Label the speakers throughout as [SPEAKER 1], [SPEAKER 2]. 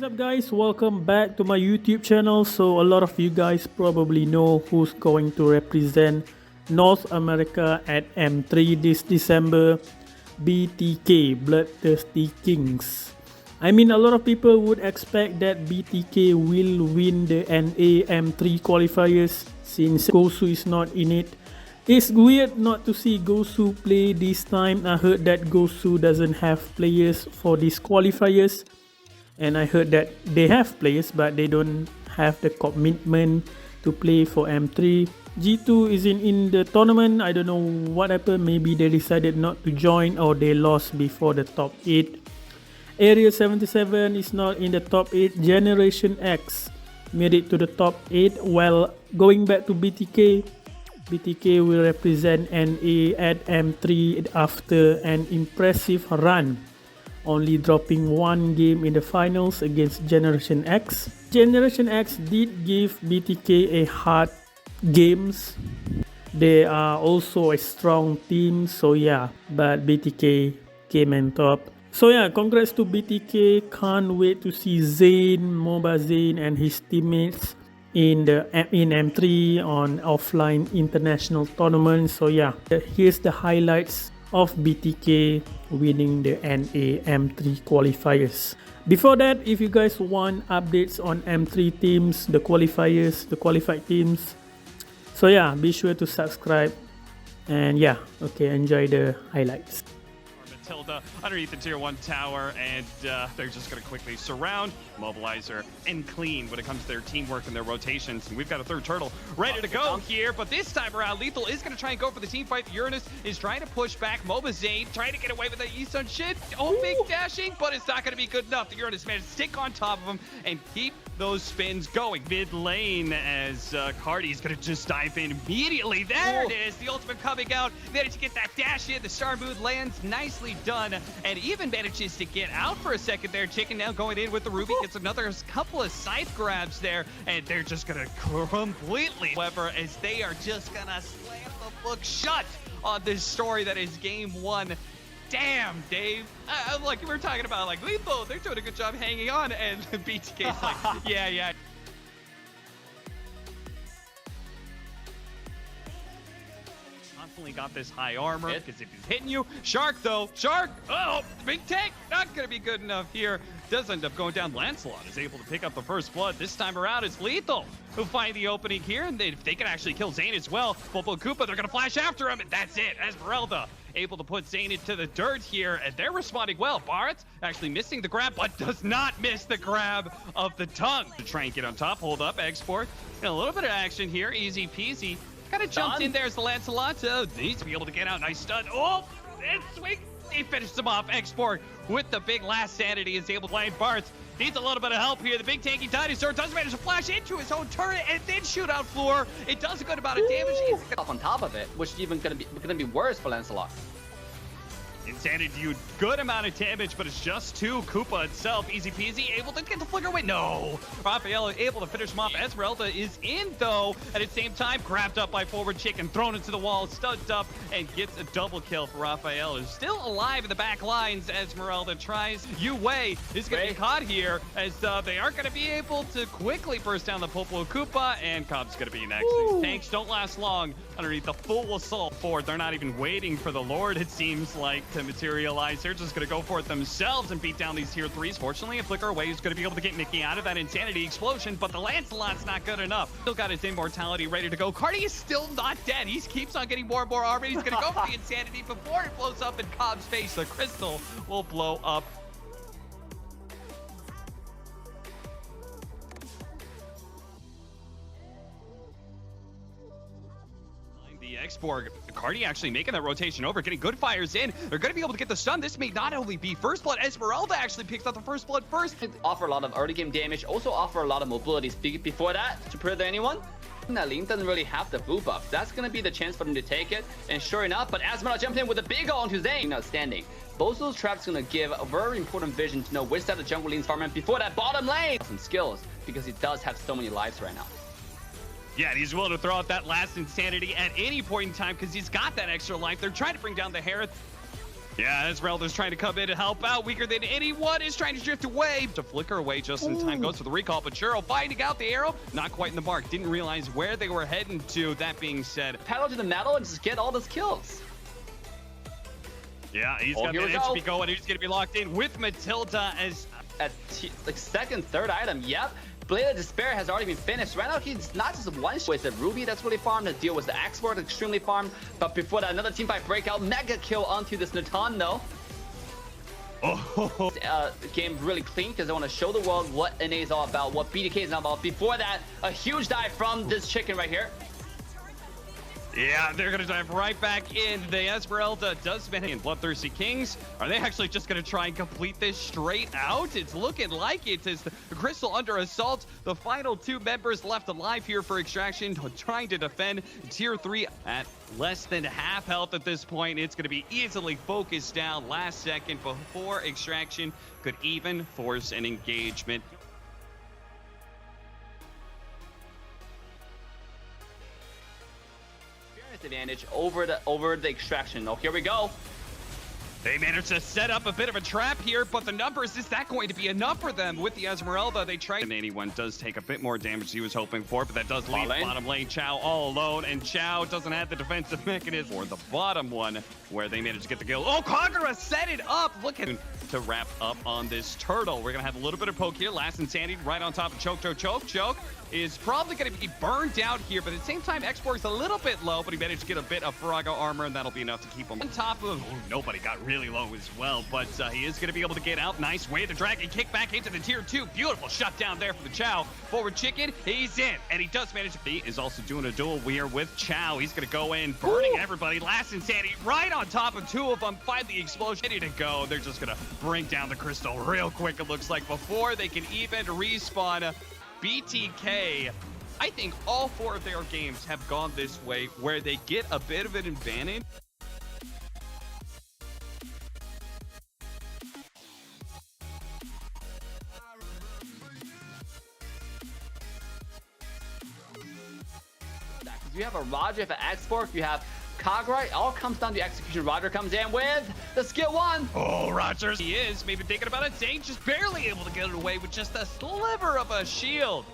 [SPEAKER 1] up guys, welcome back to my YouTube channel. So a lot of you guys probably know who's going to represent North America at M3 this December. BTK, Bloodthirsty Kings. I mean, a lot of people would expect that BTK will win the NA M3 qualifiers since Gosu is not in it. It's weird not to see Gosu play this time. I heard that Gosu doesn't have players for these qualifiers. And I heard that they have players but they don't have the commitment to play for M3. G2 isn't in the tournament. I don't know what happened. Maybe they decided not to join or they lost before the top 8. Area 77 is not in the top 8. Generation X made it to the top 8. Well, going back to BTK, BTK will represent NA at M3 after an impressive run, only dropping one game in the finals against Generation X. Generation X did give BTK a hard games. They are also a strong team, so yeah, but BTK came on top. So yeah, congrats to BTK. Can't wait to see Zayn, MOBA Zayn and his teammates in M3 on offline international tournament. So yeah, here's the highlights of BTK winning the NA M3 qualifiers. Before that, if you guys want updates on M3 teams, the qualifiers, the qualified teams, so yeah, be sure to subscribe. And yeah, okay, enjoy the highlights.
[SPEAKER 2] Matilda underneath the tier 1 tower, and they're just going to quickly surround, mobilizer, and clean when it comes to their teamwork and their rotations. And we've got a third turtle ready to go here, but this time around, Lethal is going to try and go for the team fight. Uranus is trying to push back. MOBA Zayn trying to get away with that Eastern shit. Oh, big dashing, but it's not going to be good enough. The Uranus managed to stick on top of him and keep those spins going. Mid lane as Cardi's going to just dive in immediately. There it is, the ultimate coming out. Managed to get that dash in. The Star Mood lands nicely done, and even manages to get out for a second there. Chicken now going in with the Ruby, gets another couple of scythe grabs there, and they're just gonna completely, however, as they are just gonna slam the book shut on this story that is game 1. Damn, Dave. Like we were talking about, like Lethal, they're doing a good job hanging on, and BTK's like, yeah. Constantly got this high armor, because if he's hitting you, Shark though, oh, big tank, not gonna be good enough here. Does end up going down. Lancelot is able to pick up the first blood. This time around, it's Lethal who find the opening here, and they can actually kill Zayn as well. Popo Koopa, they're gonna flash after him, and that's it. Esmeralda able to put Zayn into the dirt here, and they're responding well. Barrett actually missing the grab, but does not miss the grab of the tongue. To try and get on top, hold up, export. And a little bit of action here, easy peasy. Kind of jumped in there as the Lancelot. Needs to be able to get out. Nice stun. Oh, and swing. He finished him off. Export with the big last sanity is able to play. Barth needs a little bit of help here. The big tanky dinosaur does manage to flash into his own turret and then shoot out Floor. It does a good amount of damage. He's
[SPEAKER 3] on top of it, which is even gonna be worse for Lancelot.
[SPEAKER 2] Insanity do a good amount of damage, but it's just to Koopa itself. Easy peasy, able to get the flicker away. No! Raphael able to finish him off. Esmeralda is in, though. At the same time, grabbed up by forward chicken, thrown into the wall, stunned up, and gets a double kill for Raphael, who's still alive in the back lines. Esmeralda tries. Yue is going to be caught here, as they aren't going to be able to quickly burst down the Popo Koopa, and Cobb's going to be next. These tanks don't last long underneath the full assault forward. They're not even waiting for the Lord, it seems like, to materialize. They're just going to go for it themselves and beat down these tier 3s. Fortunately, a flicker away is going to be able to get Mickey out of that insanity explosion, but the Lancelot's not good enough. Still got his immortality ready to go. Cardi is still not dead. He keeps on getting more and more armor. He's going to go for the insanity before it blows up in Cobb's face. The crystal will blow up. X-Borg, Cardi actually making that rotation over, getting good fires in. They're going to be able to get the stun. This may not only be first blood. Esmeralda actually picks up the first blood first.
[SPEAKER 3] Offer a lot of early game damage, also offer a lot of mobility before that to prepare anyone. Link doesn't really have the blue buff. That's going to be the chance for them to take it. And sure enough, but Esmeralda jumped in with a big ult onto Zayn. Outstanding. Both of those traps going to give a very important vision to know which side the jungle leans farming before that bottom lane. Some skills, because he does have so many lives right now.
[SPEAKER 2] Yeah, he's willing to throw out that last insanity at any point in time because he's got that extra life. They're trying to bring down the Harith. Yeah, Esmeralda's trying to come in and help out. Weaker than anyone is trying to drift away. To flicker away just in time. Goes for the recall, but Churro finding out the arrow. Not quite in the mark. Didn't realize where they were heading to. That being said,
[SPEAKER 3] Pedal to the metal and just get all those kills.
[SPEAKER 2] Yeah, he's got the HP going. He's going to be locked in with Matilda as...
[SPEAKER 3] At like second, third item, yep. Blade of Despair has already been finished. Right now, he's not just one with the Ruby that's really farmed. The deal was the Export extremely farmed. But before that, another teamfight breakout. Mega kill onto this Natan, though.
[SPEAKER 2] Oh.
[SPEAKER 3] Game really clean because they want to show the world what NA is all about, what BTK is all about. Before that, a huge dive from this chicken right here.
[SPEAKER 2] Yeah, they're going to dive right back in. The Esmeralda does manage. And Bloodthirsty Kings, are they actually just going to try and complete this straight out? It's looking like it is the Crystal under assault. The final two members left alive here for Extraction, trying to defend Tier 3 at less than half health at this point. It's going to be easily focused down last second before Extraction could even force an engagement.
[SPEAKER 3] Advantage over the Extraction. Oh, here we go.
[SPEAKER 2] They managed to set up a bit of a trap here, but the numbers, is that going to be enough for them with the Esmeralda? They tried, and anyone does take a bit more damage he was hoping for, but that does leave bottom lane Chow all alone, and Chow doesn't have the defensive mechanism for the bottom one, where they managed to get the kill. Oh, Kagura set it up! Look at to wrap up on this turtle. We're gonna have a little bit of poke here. Last Insanity right on top of Choke is probably gonna be burned out here, but at the same time, Export's a little bit low, but he managed to get a bit of Farago armor, and that'll be enough to keep him on top of. Oh, nobody got really low as well, but he is gonna be able to get out. Nice way the dragon kick back into the tier 2. Beautiful shutdown there for the Chow. Forward chicken, he's in, and he does manage to. He is also doing a duel here with Chow. He's gonna go in, burning everybody. Last Insanity right on top of two of them. Find the explosion. Ready to go. They're just gonna bring down the crystal real quick, it looks like, before they can even respawn. BTK, I think all 4 of their games have gone this way, where they get a bit of an advantage.
[SPEAKER 3] You have a Roger, if an Export, you have Kagura. It all comes down to execution. Roger comes in with the skill 1.
[SPEAKER 2] Oh, Rogers, he is maybe thinking about it. Zane just barely able to get it away with just a sliver of a shield.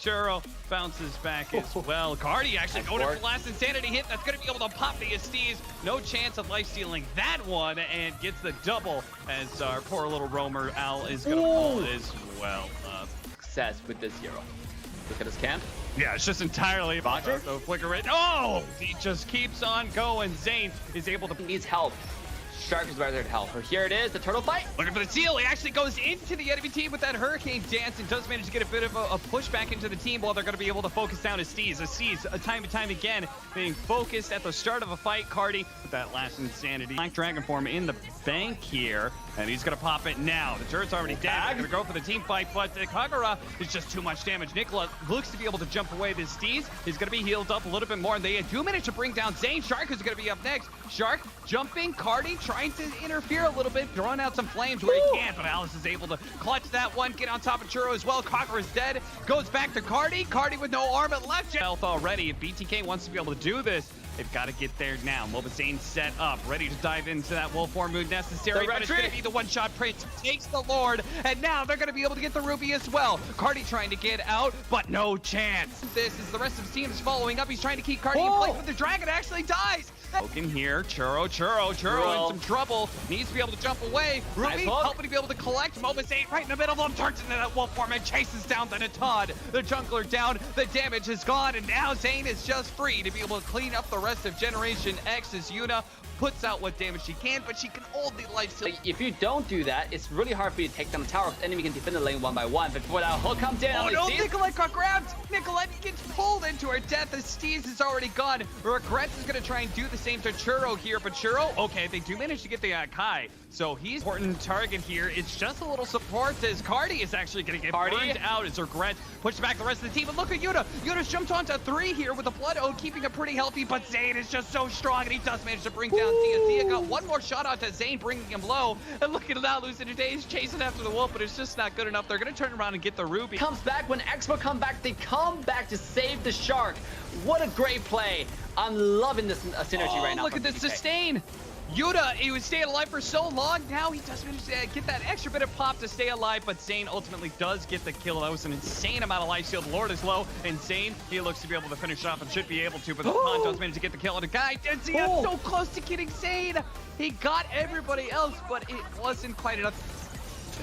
[SPEAKER 2] Churro bounces back as well. Cardi actually going for the last Insanity hit. That's going to be able to pop the Estes. No chance of life stealing that one, and gets the double as our poor little roamer Al is going to fall as well.
[SPEAKER 3] Success with this hero. Look at his camp.
[SPEAKER 2] Yeah, it's just entirely Roger. So flicker it. Oh, he just keeps on going. Zane is able to.
[SPEAKER 3] He needs help. Shark is right there to help. So here it is, the turtle fight.
[SPEAKER 2] Looking for the seal. He actually goes into the enemy team with that hurricane dance and does manage to get a bit of a push back into the team, while they're going to be able to focus down Estes. Time and time again being focused at the start of a fight. Cardi with that last Insanity. Black Dragon form in the bank here, and he's going to pop it now. The turret's already dead. They're going to go for the team fight, but Kagura is just too much damage. Nicola looks to be able to jump away. This Estes is going to be healed up a little bit more, and they do manage to bring down Zane. Shark is going to be up next. Shark jumping, Cardi trying to interfere a little bit, throwing out some flames where he can, but Alice is able to clutch that one, get on top of Churro as well. Kagura is dead, goes back to Cardi with no armor left. Health already. If BTK wants to be able to do this, they've got to get there now. Mobazane set up, ready to dive into that wolf form mood necessary, but it's going to be the one-shot Prince takes the Lord, and now they're going to be able to get the Ruby as well. Cardi trying to get out, but no chance. This is the rest of his team is following up. He's trying to keep Cardi in place, but the dragon actually dies. Poking here, Churro in some trouble. Needs to be able to jump away. Ruby helping to be able to collect. Mobazane right in the middle of them, turns into that wolf form and chases down the Natad. The jungler down, the damage is gone, and now Zane is just free to be able to clean up the rest of Generation X as Yuna puts out what damage she can, but she can hold the life steal.
[SPEAKER 3] If you don't do that, it's really hard for you to take down the tower, because enemy can defend the lane one by one. But before that hook comes in,
[SPEAKER 2] oh no, Nicolette got grabbed. Nicolette gets pulled into her death. The Steez is already gone. Regrets is going to try and do the same to Churro here, but Churro, okay, they do manage to get the Kai, so he's important target here. It's just a little support as Cardi is actually going to get burned out as Regrets pushes back the rest of the team. And look at Yuna. Yuna's jumped onto 3 here with the Blood Ode, keeping it pretty healthy, but Zane is just so strong, and he does manage to bring down Thea. Thea got one more shot onto Zane, bringing him low, and look at now losing today. He's chasing after the wolf, but it's just not good enough. They're going to turn around and get the Ruby.
[SPEAKER 3] Comes back when Expo come back. They come back to save the Shark. What a great play. I'm loving this synergy right now.
[SPEAKER 2] Look at this sustain. Yuta, he was staying alive for so long. Now he does manage to get that extra bit of pop to stay alive, but Zane ultimately does get the kill. That was an insane amount of life steal. The Lord is low, and Zane, he looks to be able to finish off and should be able to, but the Khan does manage to get the kill on a guy. And Zia so close to getting Zane. He got everybody else, but it wasn't quite enough.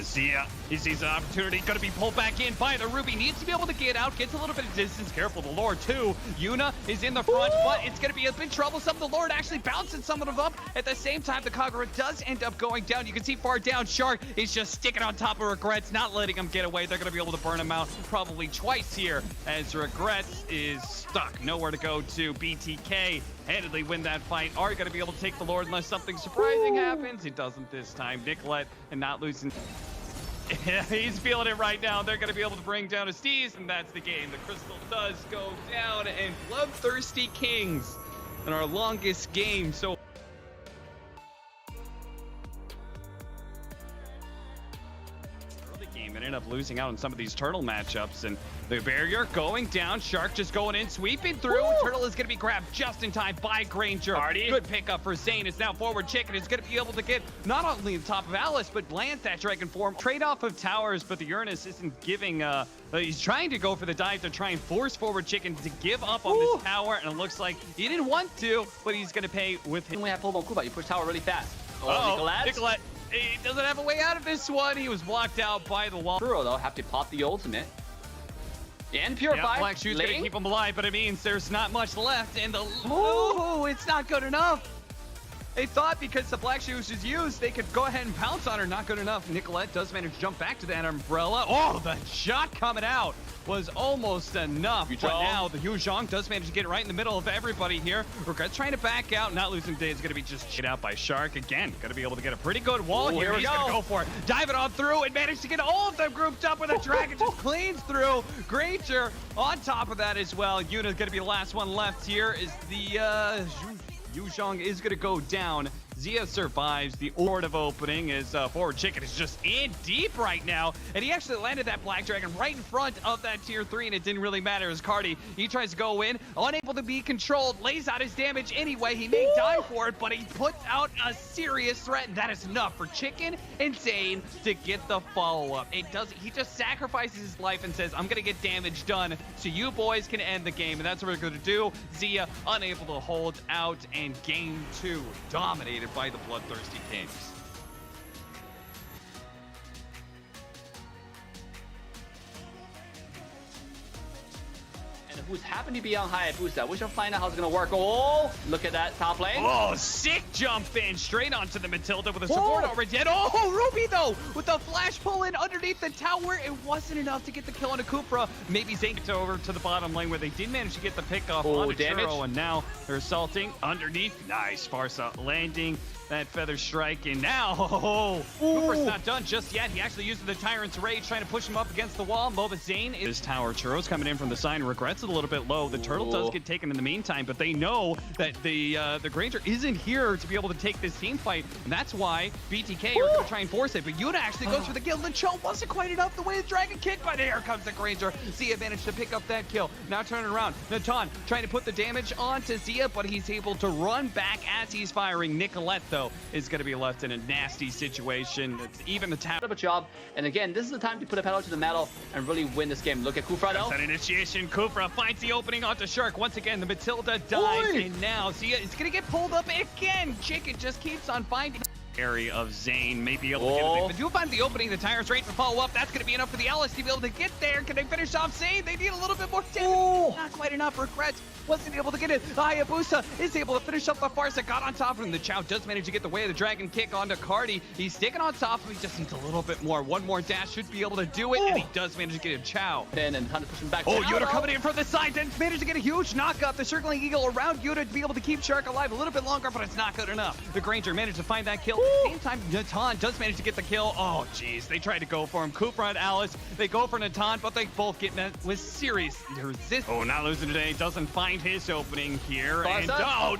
[SPEAKER 2] Zia, he sees an opportunity, gonna be pulled back in by the Ruby, needs to be able to get out, gets a little bit of distance, careful, the Lord too. Yuna is in the front, but it's gonna be a bit troublesome. The Lord actually bounces some of them up. At the same time, the Kagura does end up going down. You can see far down, Shark is just sticking on top of Regrets, not letting him get away. They're gonna be able to burn him out probably twice here, as Regrets is stuck, nowhere to go to. BTK handedly win that fight. Are you going to be able to take the Lord unless something surprising happens? It doesn't this time. Nicolette and not losing. He's feeling it right now. They're going to be able to bring down a Steez, and that's the game. The crystal does go down, and Bloodthirsty Kings in our longest game. So game and end up losing out on some of these turtle matchups, and the barrier going down. Shark just going in, sweeping through. Turtle is going to be grabbed just in time by Granger. Good pickup for Zane. It's now forward. Chicken is going to be able to get not only the top of Alice, but lands that dragon form. Trade off of towers, but the Uranus isn't giving. He's trying to go for the dive to try and force forward Chicken to give up on this tower, and it looks like he didn't want to, but he's going to pay with him.
[SPEAKER 3] When we have full Kuba, you push tower really fast.
[SPEAKER 2] Nicolette. He doesn't have a way out of this one. He was blocked out by the wall.
[SPEAKER 3] Kuro, though, have to pop the ultimate. And Purify.
[SPEAKER 2] Yeah, Black Shoe's going to keep him alive, but it means there's not much left. And the... it's not good enough. They thought because the Black Shoes is used, they could go ahead and pounce on her. Not good enough. Nicolette does manage to jump back to that umbrella. Oh, the shot coming out was almost enough. But now the Yu Zhang does manage to get right in the middle of everybody here. Regrets trying to back out. Not losing day is going to be just shit out by Shark. Again, going to be able to get a pretty good wall here. He's going to go for it. Dive it on through and manage to get all of them grouped up with a dragon. Just cleans through. Granger on top of that as well. Yuna's going to be the last one left here. Is the Yu Zhang is going to go down. Zia survives. The Ord of opening is forward Chicken is just in deep right now, and he actually landed that Black Dragon right in front of that tier 3, and it didn't really matter as Cardi. He tries to go in, unable to be controlled, lays out his damage anyway. He may die for it, but he puts out a serious threat, and that is enough for Chicken and Zane to get the follow-up. It doesn't. He just sacrifices his life and says, I'm gonna get damage done so you boys can end the game, and that's what we're gonna do. Zia unable to hold out, and game 2 dominated by the Bloodthirsty Kings.
[SPEAKER 3] And who's happened to be on Hayabusa? We shall find out how it's gonna work. Oh, look at that top lane.
[SPEAKER 2] Oh, sick jump in straight onto the Matilda with a support already dead. Oh, Ruby though with the flash pull in underneath the tower. It wasn't enough to get the kill on a Kupra. Maybe Zane gets over to the bottom lane where they did manage to get the pick off on the Churro, and now they're assaulting underneath. Nice Sparsa landing that feather strike, and now Cooper's not done just yet. He actually uses the Tyrant's Rage trying to push him up against the wall. Mova Zane is tower. Churro's coming in from the side. Regrets it a little bit low. The turtle does get taken in the meantime, but they know that the Granger isn't here to be able to take this team fight, and that's why BTK are going to try and force it. But Yuta actually goes for the kill. The choke wasn't quite enough. The way the dragon kicked, but here comes the Granger. Zia managed to pick up that kill. Now turning around. Natan trying to put the damage onto Zia, but he's able to run back as he's firing. Nicolette, though, is going to be left in a nasty situation. It's even the tower.
[SPEAKER 3] Of a job, and again, this is the time to put a pedal to the metal and really win this game. Look at Kufra though.
[SPEAKER 2] That initiation. Kufra finds the opening onto Shark. Once again, the Matilda dies, and now Zia is going to get pulled up again. Chicken just keeps on finding area of Zane, may be able to get it. But do find the opening, the Tyrant's Rage to follow up. That's going to be enough for the Alice to be able to get there. Can they finish off Zane? They need a little bit more damage. Not quite enough. Regrets wasn't able to get it. Hayabusa is able to finish up the Farsa. Got on top of him. The Chow does manage to get the way of the dragon kick onto Cardi. He's sticking on top of him. He just needs a little bit more. One more dash should be able to do it, and he does manage to get a Chow.
[SPEAKER 3] And Hunter pushing back.
[SPEAKER 2] Yuta coming in from the side, then managed to get a huge knockup. The circling eagle around Yuta to be able to keep Shark alive a little bit longer, but it's not good enough. The Granger managed to find that kill. At the same time, Natan does manage to get the kill. Oh, jeez. They tried to go for him. Kupra and Alice, they go for Natan, but they both get met with serious resistance. Oh, not losing today. Doesn't find his opening here. And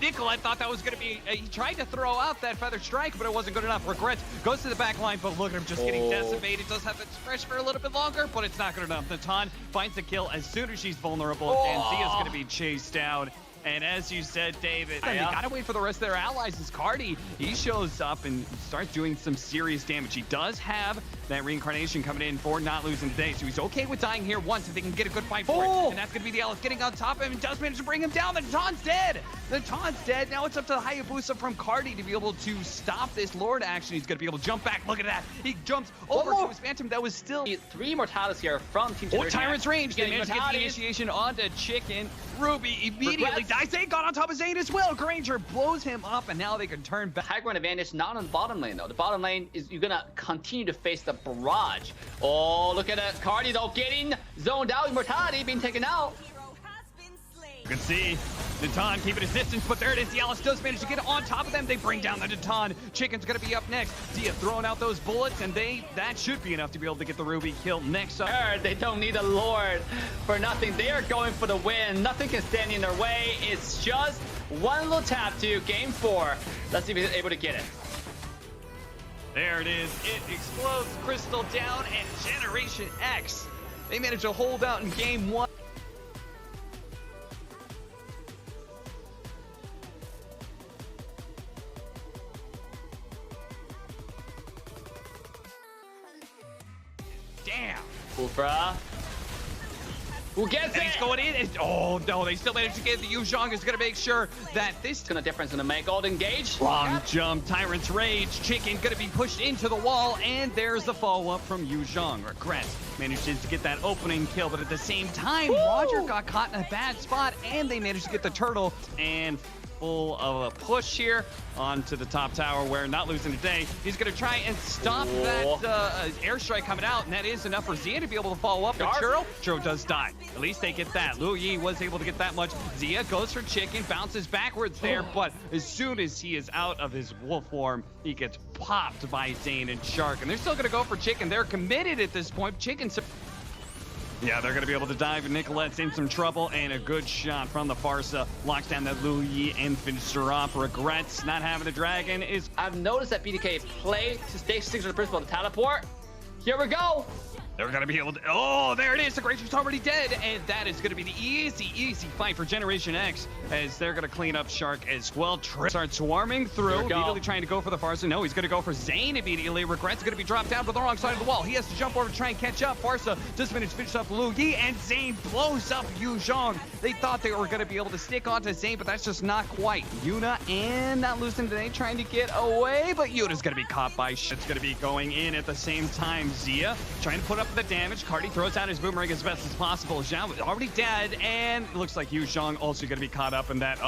[SPEAKER 2] Nicolette thought that was going to be... he tried to throw out that feather strike, but it wasn't good enough. Regrets goes to the back line, but look at him just getting decimated. Does have it fresh for a little bit longer, but it's not good enough. Natan finds the kill as soon as she's vulnerable, and Zia's going to be chased out. And as you said, David,
[SPEAKER 3] Yeah.
[SPEAKER 2] they gotta wait for the rest of their allies. As Cardi, he shows up and starts doing some serious damage. He does have that reincarnation coming in for not losing today, so he's okay with dying here once if they can get a good fight for it. And that's gonna be the Alice getting on top of him and does manage to bring him down. The Taun's dead. The Taun's dead. Now it's up to the Hayabusa from Cardi to be able to stop this Lord action. He's gonna be able to jump back. Look at that. He jumps over to his Phantom. That was still
[SPEAKER 3] 3 Mortales here from Team Generation
[SPEAKER 2] Tyrant's
[SPEAKER 3] X.
[SPEAKER 2] range. They
[SPEAKER 3] Getting
[SPEAKER 2] managed to get the
[SPEAKER 3] Mortales.
[SPEAKER 2] initiation onto Chicken. Ruby immediately
[SPEAKER 3] Regrets.
[SPEAKER 2] dies. Zane got on top of Zane as well. Granger blows him up, and now they can turn back.
[SPEAKER 3] High ground advantage, not on the bottom lane though. The bottom lane is you're gonna continue to face the barrage. Oh, look at that. Cardi though getting zoned out. Immortality being taken out.
[SPEAKER 2] You can see Deton keeping his distance, but there it is. The Alice does manage to get on top of them. They bring down the Deton. Chicken's gonna be up next. Zia throwing out those bullets, and that should be enough to be able to get the Ruby kill. Next up,
[SPEAKER 3] They don't need a Lord for nothing. They are going for the win. Nothing can stand in their way. It's just one little tap to game 4. Let's see if he's able to get it.
[SPEAKER 2] there it is. It explodes. Crystal down, and Generation X. They managed to hold out in game 1. Damn.
[SPEAKER 3] Ulfra. Who gets
[SPEAKER 2] And
[SPEAKER 3] it?
[SPEAKER 2] he's going in. Oh no, they still managed to get the Yu Zhang. Is going to make sure that this
[SPEAKER 3] It's gonna difference in the make. Gold engage.
[SPEAKER 2] long jump, Tyrant's Rage, Chicken going to be pushed into the wall, and there's the follow-up from Yu Zhang. Regrets manages to get that opening kill, but at the same time, Roger got caught in a bad spot, and they managed to get the turtle and full of a push here onto the top tower where not losing today. He's going to try and stop that airstrike coming out, and that is enough for Zia to be able to follow up. But Churro does die. At least they get that. Lu Yi was able to get that much. Zia goes for Chicken, bounces backwards there, but as soon as he is out of his wolf form, he gets popped by Zane and Shark, and they're still going to go for Chicken. They're committed at this point. Chicken's... Yeah, they're going to be able to dive, and Nicolette's in some trouble, and a good shot from the Farsa locks down that Lu Yi and finishes her off. Regrets not having the dragon is...
[SPEAKER 3] I've noticed that BTK play to stay sticks with the principle of the teleport. Here we go.
[SPEAKER 2] They're going to be able to... Oh, there it is. The Granger's already dead. And that is going to be the easy fight for Generation X as they're going to clean up Shark as well. Trip starts swarming through, immediately trying to go for the Farsa. No, he's going to go for Zane immediately. Regrets going to be dropped down to the wrong side of the wall. He has to jump over to try and catch up. Farsa just managed to finish up Lu Yi, and Zane blows up Yu Zhang. They thought they were going to be able to stick onto Zane, but that's just not quite. Yuna and not losing today trying to get away, but Yuna's going to be caught by shit. It's going to be going in at the same time. Zia trying to put up the damage. Cardi throws out his boomerang as best as possible. Zhao is already dead, and it looks like Yu Zhang also going to be caught up in that.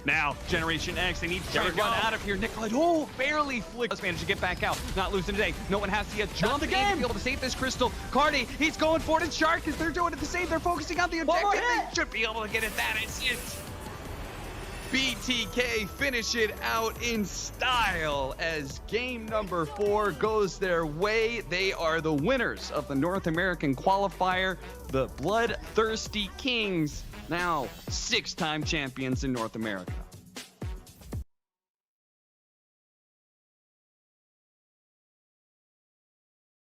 [SPEAKER 2] Now, Generation X, they need to try and run out of here. Nicolette, barely flicked. Let's manage to get back out. Not losing today. No one has to get jumped in to be able to save this crystal. Cardi, he's going for it, and Shark, as they're doing it the same. They're focusing on the objective. They should be able to get it. That is it. BTK finish it out in style as game number 4 goes their way. They are the winners of the North American qualifier, the Bloodthirsty Kings, now 6-time champions in North America.